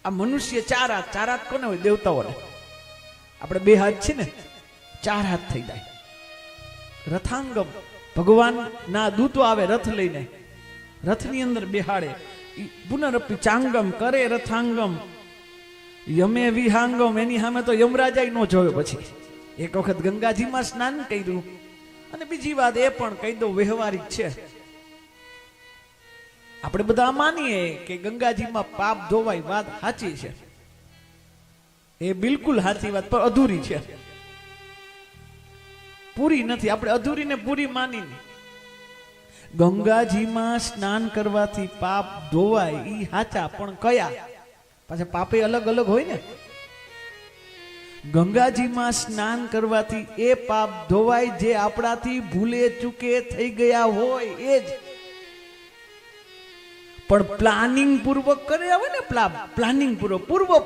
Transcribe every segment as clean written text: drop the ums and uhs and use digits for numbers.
આ મનુષ્ય ચાર હાથ કોને હોય? દેવતાઓને. આપણે બે હાથ છે ને, ચાર હાથ થઈ જાય. રથાંગમ, ભગવાન ના દૂતો આવે રથ લઈને, રથની અંદર બેહાડે. પુનરપી ચાંગમ કરે રથાંગમ યમે વિહાંગમ. એની સામે તો યમરાજા નો જોયો. પછી એક વખત ગંગાજીમાં સ્નાન કર્યું. અને બીજી વાત એ પણ કહી દઉં, વ્યવહારિક છે. આપણે બધા માનીએ કે ગંગાજીમાં પાપ ધોવાય, વાત સાચી છે, એ બિલકુલ સાચી વાત, પણ અધૂરી છે, પૂરી નથી. આપણે અધૂરી ને પૂરી માની. ગંગાજીમાં સ્નાન કરવાથી પાપ ધોવાય ઈ સાચા, પણ કયા? પાછા પાપે અલગ અલગ હોય ને. ગંગાજીમાં સ્નાન કરવાથી એ પાપ ધોવાય જે આપણાથી ભૂલે ચૂકે થઈ ગયા હોય એ જ. પણ પ્લાનિંગ પૂર્વક કર્યા હોય ને, પ્લાનિંગ પૂર્વક,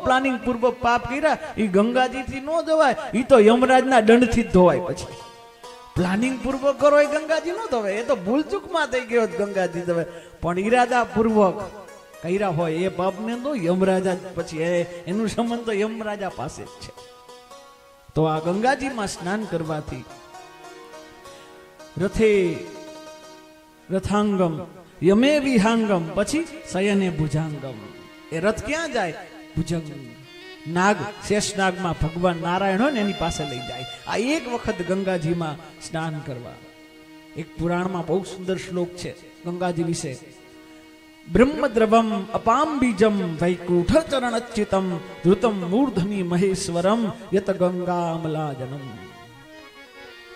પ્લાનિંગ પૂર્વક પાપ કર્યા, એ ગંગાજીથી ન ધોવાય, એ તો યમરાજના દંડથી જ ધોવાય. પછી પ્લાનિંગ પૂર્વક કરો એ ગંગાજી ન ધોવાય, એ તો ભૂલચૂકમાં થઈ ગયો ગંગાજી ધોવાય. પણ ઈરાદા પૂર્વક કર્યા હોય એ પાપને તો યમરાજા પછી એનું સંબંધ તો યમરાજા પાસે જ છે. તો આ ગંગાજીમાં સ્નાન કરવાથી રથે રથાંગમ યમે વિહાંગમ, પછી શયને ભુજાંગમ. એ રથ ક્યાં જાય? ભુજંગ, નાગ, શેષનાગમાં ભગવાન નારાયણ હોય ને એની પાસે લઈ જાય. આ એક વખત ગંગાજીમાં સ્નાન કરવા. એક પુરાણમાં બહુ સુંદર શ્લોક છે ગંગાજી વિશે. બ્રહ્મદ્રવમ અપામ બીજમ વૈકુંઠ ચરણ અચ્યુતમ ધૃતમ મૂર્ધની મહેશ્વરમ યત ગંગા અમલાજનમ.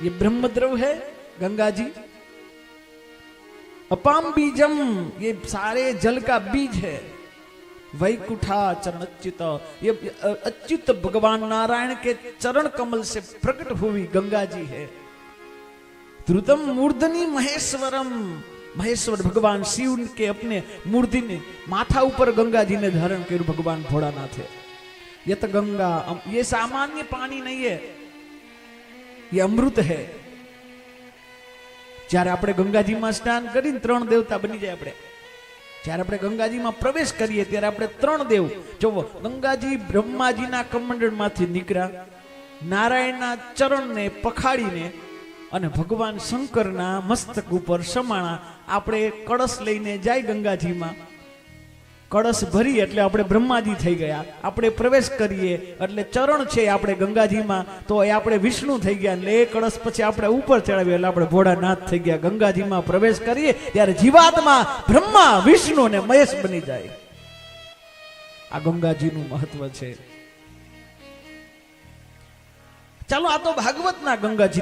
ये ब्रह्मद्रव है गंगा जी. अपाम बीजम, ये सारे जल का बीज है. वैकुंठा चरण अच्युत, ये अच्युत भगवान नारायण के चरण कमल से प्रकट हुई गंगा जी है. ध्रुतम मूर्धनी महेश्वरम, महेश्वर भगवान शिव के अपने मूर्ति ने माथा ऊपर गंगा जी ने धारण किया भगवान भोलानाथ है. यत गंगा, ये सामान्य पानी नहीं है, ये अमृत है. જ્યારે આપણે ગંગાજીમાં સ્નાન કરીને 3 દેવતા બની જાય. આપણે જ્યારે આપણે ગંગાજીમાં પ્રવેશ કરીએ ત્યારે આપણે 3 દેવ જોવો. ગંગાજી બ્રહ્માજીના કમંડળમાંથી નીકળ્યા, નારાયણના ચરણને પખાડીને અને ભગવાન શંકરના મસ્તક ઉપર સમાણા. આપણે કળશ લઈને જાય ગંગાજીમાં, કળશ ભરી એટલે આપણે બ્રહ્માજી થઈ ગયા. આપણે પ્રવેશ કરીએ એટલે ચરણ છે આપણે ગંગાજીમાં, તો એ આપણે વિષ્ણુ થઈ ગયા. એટલે એ કળશ પછી આપણે ઉપર ચડાવીએ એટલે આપણે ભોળાનાથ થઈ ગયા. ગંગાજીમાં પ્રવેશ કરીએ ત્યારે જીવાત્મા બ્રહ્મા, વિષ્ણુ ને મહેશ બની જાય. આ ગંગાજીનું મહત્વ છે. ચાલો, આ તો ભાગવતના ગંગાજી